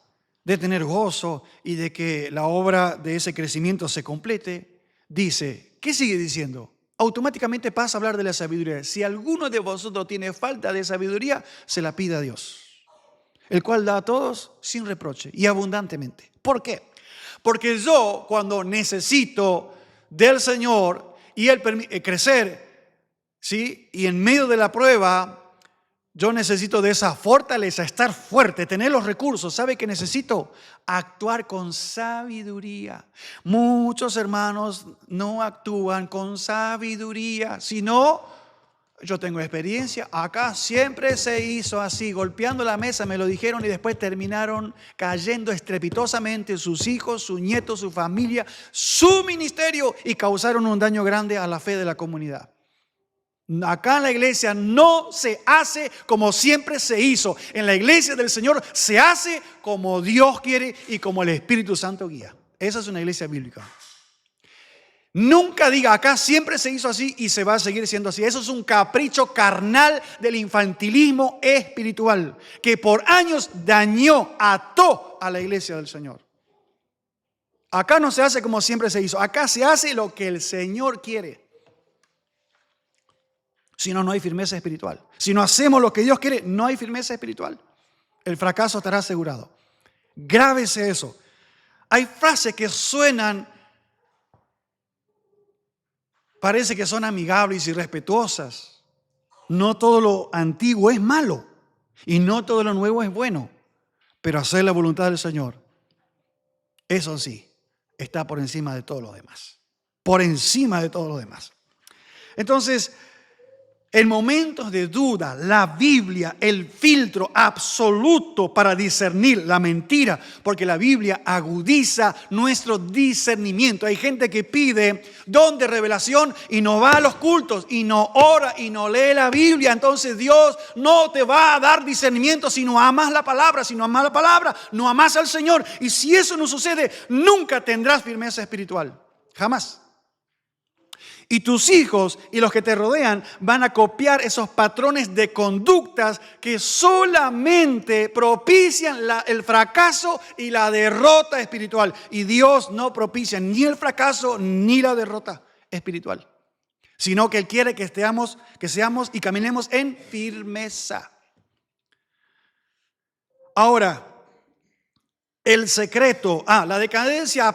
de tener gozo y de que la obra de ese crecimiento se complete, dice, ¿qué sigue diciendo? Automáticamente pasa a hablar de la sabiduría. Si alguno de vosotros tiene falta de sabiduría, se la pida a Dios, el cual da a todos sin reproche y abundantemente. ¿Por qué? Porque yo, cuando necesito del Señor y Él crecer, ¿sí? Y en medio de la prueba, yo necesito de esa fortaleza, estar fuerte, tener los recursos. ¿Sabe qué necesito? Actuar con sabiduría. Muchos hermanos no actúan con sabiduría, sino, yo tengo experiencia, acá siempre se hizo así, golpeando la mesa, me lo dijeron y después terminaron cayendo estrepitosamente sus hijos, sus nietos, su familia, su ministerio y causaron un daño grande a la fe de la comunidad. Acá en la iglesia no se hace como siempre se hizo. En la iglesia del Señor se hace como Dios quiere y como el Espíritu Santo guía. Esa es una iglesia bíblica. Nunca diga acá siempre se hizo así y se va a seguir siendo así. Eso es un capricho carnal del infantilismo espiritual que por años dañó, ató a la iglesia del Señor. Acá no se hace como siempre se hizo. Acá se hace lo que el Señor quiere. Si no, no hay firmeza espiritual. Si no hacemos lo que Dios quiere, no hay firmeza espiritual. El fracaso estará asegurado. Grábese eso. Hay frases que suenan, parece que son amigables y respetuosas. No todo lo antiguo es malo y no todo lo nuevo es bueno. Pero hacer la voluntad del Señor, eso sí, está por encima de todo lo demás. Por encima de todo lo demás. Entonces, en momentos de duda, la Biblia, el filtro absoluto para discernir la mentira, porque la Biblia agudiza nuestro discernimiento. Hay gente que pide don de revelación y no va a los cultos y no ora y no lee la Biblia. Entonces Dios no te va a dar discernimiento si no amas la palabra. Si no amas la palabra, no amas al Señor. Y si eso no sucede, nunca tendrás firmeza espiritual. Jamás. Y tus hijos y los que te rodean van a copiar esos patrones de conductas que solamente propician el fracaso y la derrota espiritual. Y Dios no propicia ni el fracaso ni la derrota espiritual, sino que Él quiere que seamos y caminemos en firmeza. Ahora, el secreto, la dependencia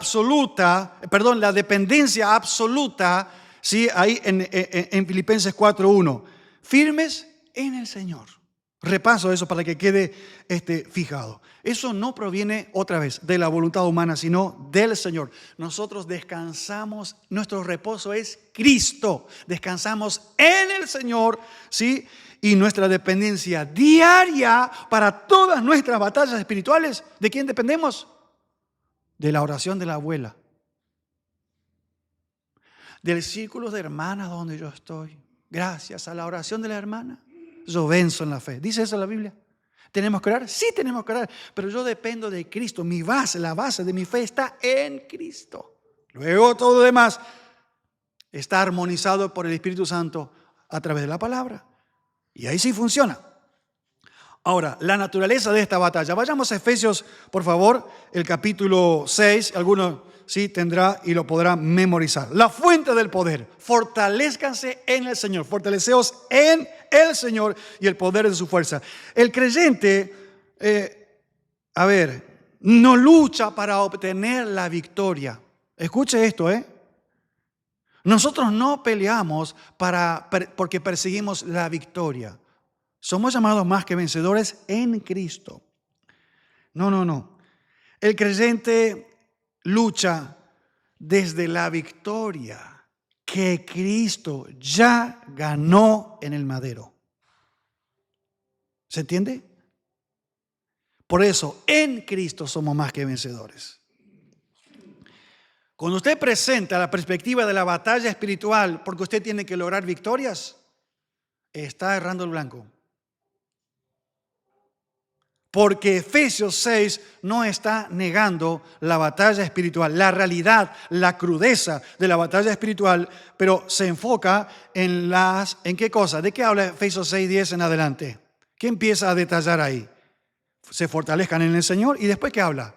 absoluta, sí, ahí en Filipenses 4:1. Firmes en el Señor. Repaso eso para que quede fijado. Eso no proviene otra vez de la voluntad humana, sino del Señor. Nosotros descansamos, nuestro reposo es Cristo. Descansamos en el Señor, ¿sí? Y nuestra dependencia diaria para todas nuestras batallas espirituales, ¿de quién dependemos? De la oración de la abuela. Del círculo de hermanas donde yo estoy. Gracias a la oración de la hermana, yo venzo en la fe. ¿Dice eso la Biblia? ¿Tenemos que orar? Sí, tenemos que orar. Pero yo dependo de Cristo. Mi base, la base de mi fe está en Cristo. Luego todo lo demás está armonizado por el Espíritu Santo a través de la palabra. Y ahí sí funciona. Ahora, la naturaleza de esta batalla. Vayamos a Efesios, por favor, el capítulo 6. Algunos sí tendrá y lo podrá memorizar. La fuente del poder. Fortalezcanse en el Señor. Fortaleceos en el Señor y el poder de su fuerza. El creyente, no lucha para obtener la victoria. Escuche esto, Nosotros no peleamos porque perseguimos la victoria. Somos llamados más que vencedores en Cristo. No. El creyente lucha desde la victoria que Cristo ya ganó en el madero. ¿Se entiende? Por eso, en Cristo somos más que vencedores. Cuando usted presenta la perspectiva de la batalla espiritual porque usted tiene que lograr victorias, está errando el blanco. Porque Efesios 6 no está negando la batalla espiritual, la realidad, la crudeza de la batalla espiritual, pero se enfoca ¿en qué cosa? ¿De qué habla Efesios 6:10 en adelante? ¿Qué empieza a detallar ahí? Se fortalezcan en el Señor y después ¿qué habla?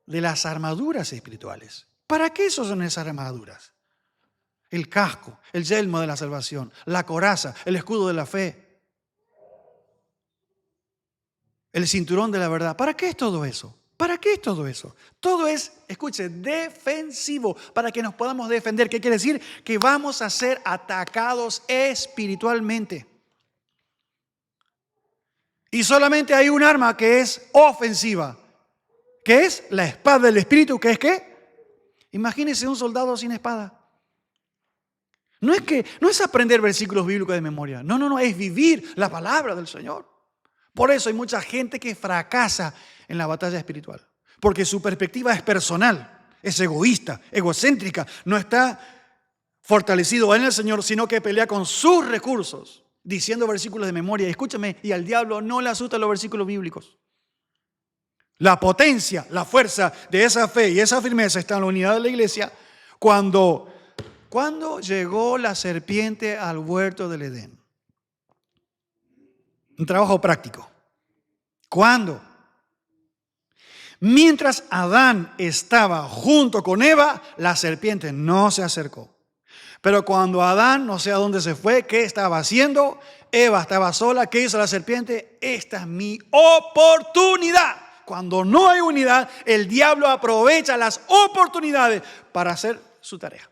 De las armaduras espirituales. ¿Para qué son esas armaduras? El casco, el yelmo de la salvación, la coraza, el escudo de la fe. El cinturón de la verdad. ¿Para qué es todo eso? ¿Para qué es todo eso? Todo es, escuche, defensivo, para que nos podamos defender. ¿Qué quiere decir? Que vamos a ser atacados espiritualmente. Y solamente hay un arma que es ofensiva, que es la espada del Espíritu, que es ¿qué? Imagínese un soldado sin espada. No es aprender versículos bíblicos de memoria. No, es vivir la palabra del Señor. Por eso hay mucha gente que fracasa en la batalla espiritual, porque su perspectiva es personal, es egoísta, egocéntrica, no está fortalecido en el Señor, sino que pelea con sus recursos, diciendo versículos de memoria. Escúchame, y al diablo no le asustan los versículos bíblicos. La potencia, la fuerza de esa fe y esa firmeza está en la unidad de la iglesia cuando llegó la serpiente al huerto del Edén. Un trabajo práctico. ¿Cuándo? Mientras Adán estaba junto con Eva, la serpiente no se acercó. Pero cuando Adán, no sé a dónde se fue, ¿qué estaba haciendo? Eva estaba sola. ¿Qué hizo la serpiente? Esta es mi oportunidad. Cuando no hay unidad, el diablo aprovecha las oportunidades para hacer su tarea.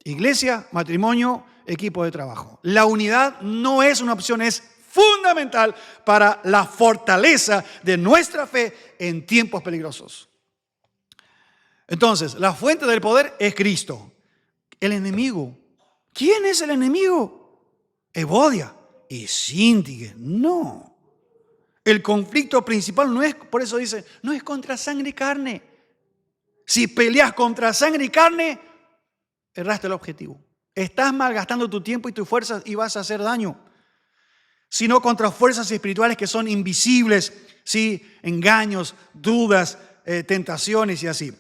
Iglesia, matrimonio, equipo de trabajo. La unidad no es una opción, es fundamental para la fortaleza de nuestra fe en tiempos peligrosos. Entonces, la fuente del poder es Cristo. El enemigo. ¿Quién es el enemigo? Evodia y Síntige. No. El conflicto principal no es, por eso dice, no es contra sangre y carne. Si peleas contra sangre y carne, erraste el objetivo. Estás malgastando tu tiempo y tus fuerzas y vas a hacer daño. Sino contra fuerzas espirituales que son invisibles, ¿sí? Engaños, dudas, tentaciones y así.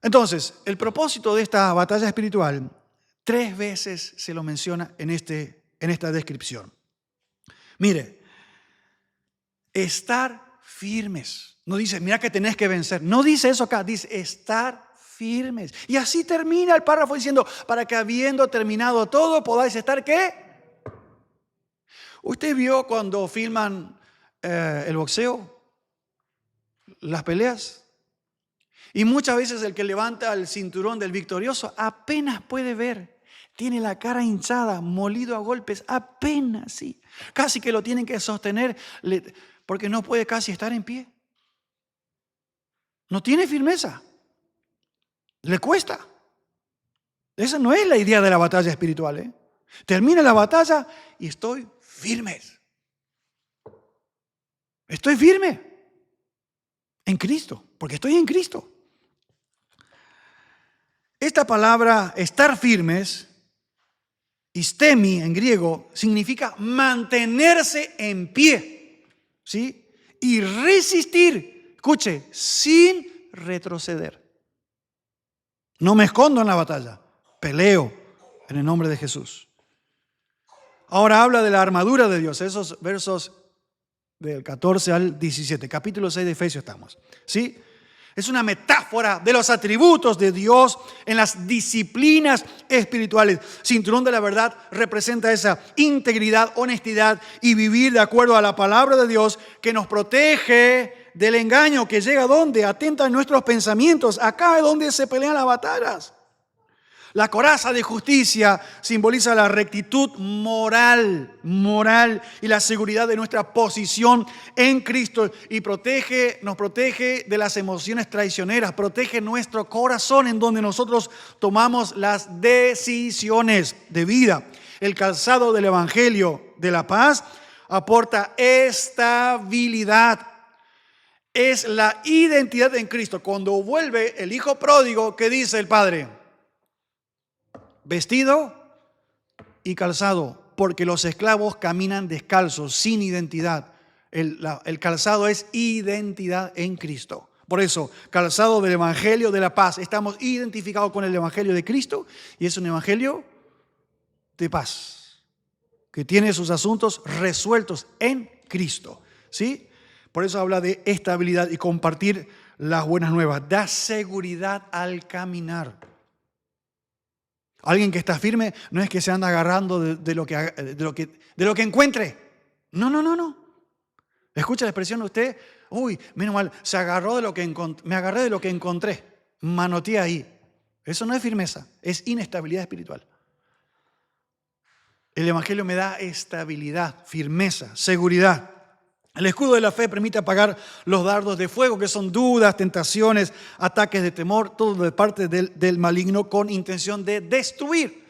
Entonces, el propósito de esta batalla espiritual, 3 veces se lo menciona en esta descripción. Mire, estar firmes. No dice, mira que tenés que vencer. No dice eso acá, dice estar firmes. Y así termina el párrafo diciendo, para que habiendo terminado todo, podáis estar ¿qué? ¿Usted vio cuando filman el boxeo? Las peleas. Y muchas veces el que levanta el cinturón del victorioso apenas puede ver. Tiene la cara hinchada, molido a golpes, apenas, sí. Casi que lo tienen que sostener porque no puede casi estar en pie. No tiene firmeza. Le cuesta. Esa no es la idea de la batalla espiritual, ¿eh? Termina la batalla y estoy firme. Estoy firme en Cristo, porque estoy en Cristo. Esta palabra, estar firmes, istemi en griego, significa mantenerse en pie, ¿sí? Y resistir, escuche, sin retroceder. No me escondo en la batalla, peleo en el nombre de Jesús. Ahora habla de la armadura de Dios, esos versos del 14 al 17, capítulo 6 de Efesios estamos, ¿sí? Es una metáfora de los atributos de Dios en las disciplinas espirituales. Cinturón de la verdad representa esa integridad, honestidad y vivir de acuerdo a la palabra de Dios que nos protege del engaño que llega donde atenta en nuestros pensamientos. Acá es donde se pelean las batallas. La coraza de justicia simboliza la rectitud moral y la seguridad de nuestra posición en Cristo y nos protege de las emociones traicioneras, protege nuestro corazón en donde nosotros tomamos las decisiones de vida. El calzado del Evangelio de la paz aporta estabilidad. Es la identidad en Cristo. Cuando vuelve el hijo pródigo, ¿qué dice el padre? Vestido y calzado, porque los esclavos caminan descalzos, sin identidad. El calzado es identidad en Cristo. Por eso, calzado del Evangelio de la paz. Estamos identificados con el Evangelio de Cristo y es un Evangelio de paz, que tiene sus asuntos resueltos en Cristo, ¿sí? Por eso habla de estabilidad y compartir las buenas nuevas. Da seguridad al caminar. Alguien que está firme no es que se anda agarrando de lo que encuentre. No. Escucha la expresión usted. Uy, menos mal, me agarré de lo que encontré. Manoteé ahí. Eso no es firmeza, es inestabilidad espiritual. El Evangelio me da estabilidad, firmeza, seguridad. El escudo de la fe permite apagar los dardos de fuego, que son dudas, tentaciones, ataques de temor, todo de parte del maligno con intención de destruir.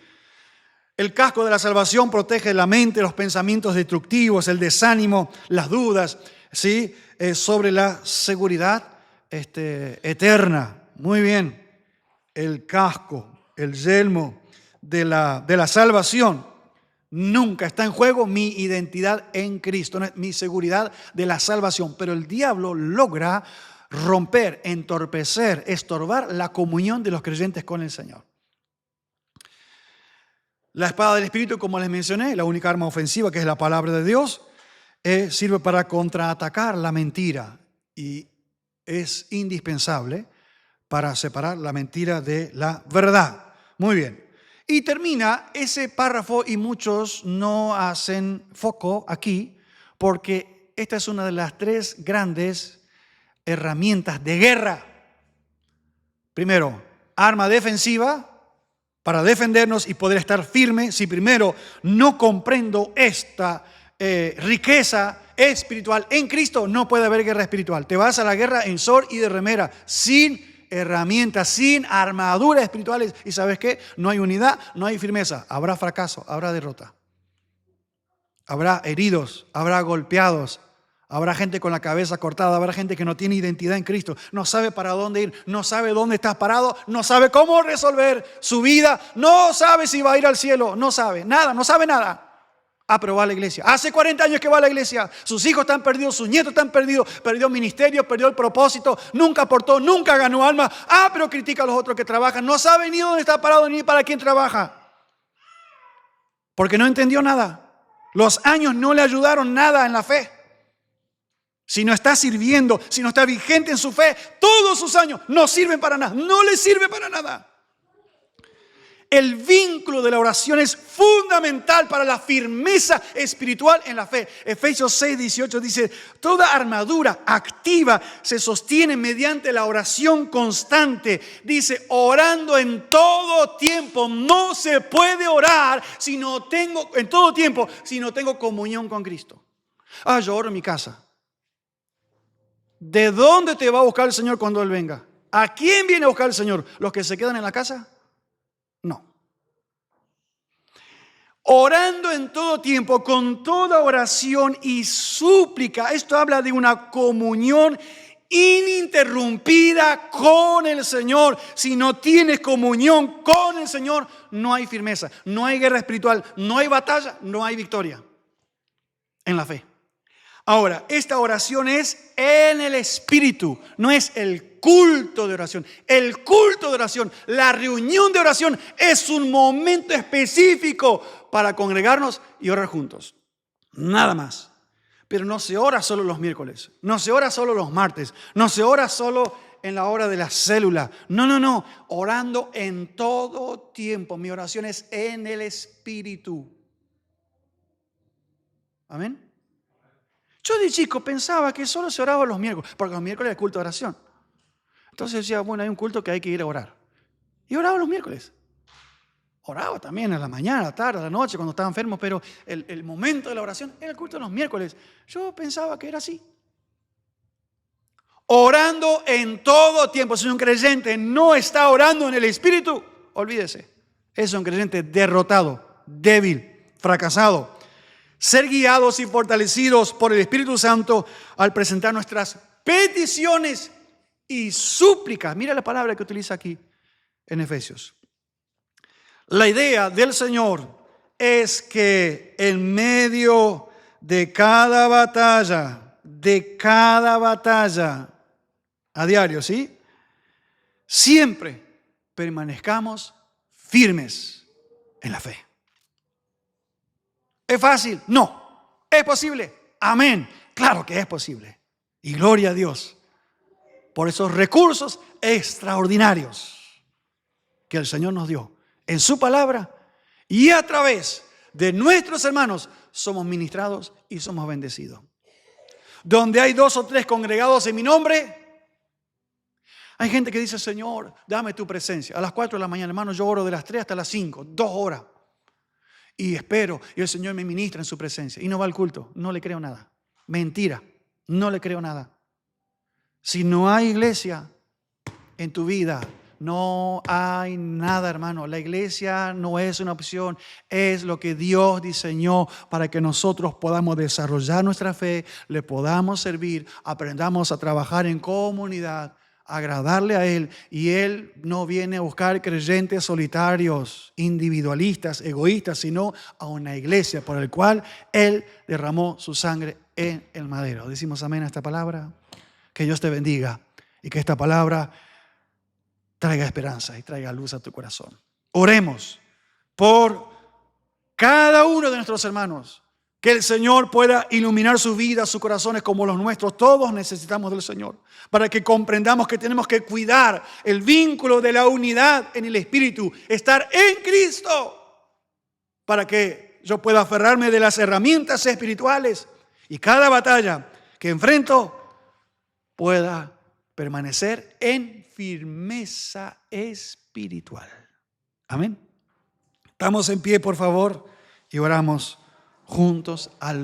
El casco de la salvación protege la mente, los pensamientos destructivos, el desánimo, las dudas, ¿sí? Sobre la seguridad eterna. Muy bien. El casco, el yelmo de la salvación. Nunca está en juego mi identidad en Cristo, mi seguridad de la salvación. Pero el diablo logra romper, entorpecer, estorbar la comunión de los creyentes con el Señor. La espada del Espíritu, como les mencioné, la única arma ofensiva, que es la palabra de Dios, sirve para contraatacar la mentira y es indispensable para separar la mentira de la verdad. Muy bien. Y termina ese párrafo y muchos no hacen foco aquí porque esta es una de las 3 grandes herramientas de guerra. Primero, arma defensiva para defendernos y poder estar firme. Si primero no comprendo esta riqueza espiritual en Cristo, no puede haber guerra espiritual. Te vas a la guerra en short y de remera, sin herramientas, sin armaduras espirituales. ¿Y sabes qué? No hay unidad, no hay firmeza. Habrá fracaso, habrá derrota. Habrá heridos, habrá golpeados, habrá gente con la cabeza cortada, habrá gente que no tiene identidad en Cristo, no sabe para dónde ir, no sabe dónde está parado, no sabe cómo resolver su vida, no sabe si va a ir al cielo, no sabe nada, no sabe nada. Pero va a la iglesia. Hace 40 años que va a la iglesia. Sus hijos están perdidos, sus nietos están perdidos. Perdió ministerio, perdió el propósito. Nunca aportó, nunca ganó alma. Pero critica a los otros que trabajan. No sabe ni dónde está parado ni para quién trabaja. Porque no entendió nada. Los años no le ayudaron nada en la fe. Si no está sirviendo, si no está vigente en su fe, todos sus años no sirven para nada. No le sirve para nada. El vínculo de la oración es fundamental para la firmeza espiritual en la fe. Efesios 6:18 dice, toda armadura activa se sostiene mediante la oración constante. Dice, orando en todo tiempo. No se puede orar en todo tiempo si no tengo comunión con Cristo. Yo oro en mi casa. ¿De dónde te va a buscar el Señor cuando Él venga? ¿A quién viene a buscar el Señor? ¿Los que se quedan en la casa? No. Orando en todo tiempo, con toda oración y súplica. Esto habla de una comunión ininterrumpida con el Señor. Si no tienes comunión con el Señor, no hay firmeza, no hay guerra espiritual, no hay batalla, no hay victoria en la fe. Ahora, esta oración es en el Espíritu, no es el culto de oración. El culto de oración, la reunión de oración es un momento específico para congregarnos y orar juntos. Nada más. Pero no se ora solo los miércoles, no se ora solo los martes, no se ora solo en la hora de la célula. No. Orando en todo tiempo. Mi oración es en el Espíritu. Amén. Yo de chico pensaba que solo se oraba los miércoles, porque los miércoles es culto de oración. Entonces decía, bueno, hay un culto que hay que ir a orar. Y oraba los miércoles. Oraba también a la mañana, a la tarde, a la noche, cuando estaba enfermo, pero el momento de la oración era el culto de los miércoles. Yo pensaba que era así. Orando en todo tiempo. Si un creyente no está orando en el Espíritu, olvídese. Es un creyente derrotado, débil, fracasado. Ser guiados y fortalecidos por el Espíritu Santo al presentar nuestras peticiones y súplicas. Mira la palabra que utiliza aquí en Efesios. La idea del Señor es que en medio de cada batalla a diario, ¿sí? Siempre permanezcamos firmes en la fe. ¿Es fácil? No. ¿Es posible? Amén. Claro que es posible. Y gloria a Dios por esos recursos extraordinarios que el Señor nos dio en su palabra y a través de nuestros hermanos somos ministrados y somos bendecidos. Donde hay 2 o 3 congregados en mi nombre. Hay gente que dice, Señor, dame tu presencia. A las 4 de la mañana, hermano, yo oro de las 3 hasta las 5, 2 horas. Y espero, y el Señor me ministra en su presencia. Y no va al culto, no le creo nada. Mentira, no le creo nada. Si no hay iglesia en tu vida, no hay nada, hermano. La iglesia no es una opción, es lo que Dios diseñó para que nosotros podamos desarrollar nuestra fe, le podamos servir, aprendamos a trabajar en comunidad, agradarle a Él. Y Él no viene a buscar creyentes solitarios, individualistas, egoístas, sino a una iglesia por la cual Él derramó su sangre en el madero. Decimos amén a esta palabra. Que Dios te bendiga y que esta palabra traiga esperanza y traiga luz a tu corazón. Oremos por cada uno de nuestros hermanos. Que el Señor pueda iluminar sus vidas, sus corazones como los nuestros. Todos necesitamos del Señor. Para que comprendamos que tenemos que cuidar el vínculo de la unidad en el Espíritu. Estar en Cristo. Para que yo pueda aferrarme de las herramientas espirituales. Y cada batalla que enfrento pueda permanecer en firmeza espiritual. Amén. Estamos en pie, por favor, y oramos juntos al